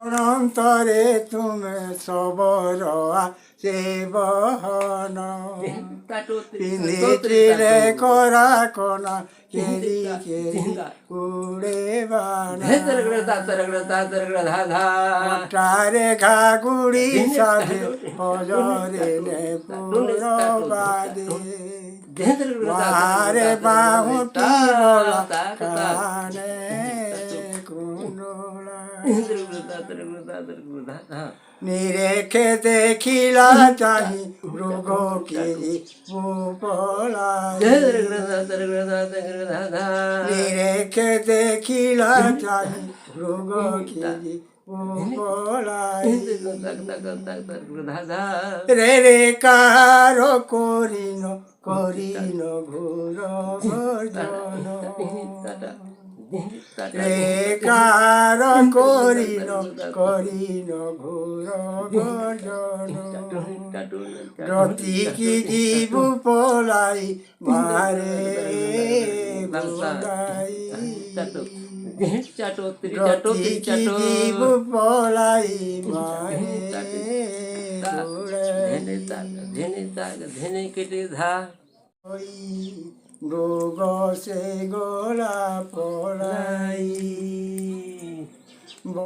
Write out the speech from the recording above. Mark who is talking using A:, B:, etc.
A: অনন্তরে তুমি সবর আছে বহন পিন্ধিছিলে করা কনা কেরি কেরি উড়ে বানারে ঘাগুড়ি সাধে অজরে নে পুরবাদে মারে বাহুটি বলা কানে নিরেখে দেখিলা চাহি রোগ কেরি নিরেখে দেখিলা চাহি রোগ কেরি রে রে কারো করিন করিন ঘোর ভজন রে কার করিন করিন ঘোর ভজন রতি কি জীব পলাই মারে গোদাই রতি কি জীব পলাই মারে
B: ধেনে কেটে ধা
A: মৃগ সে গোলা পড়াই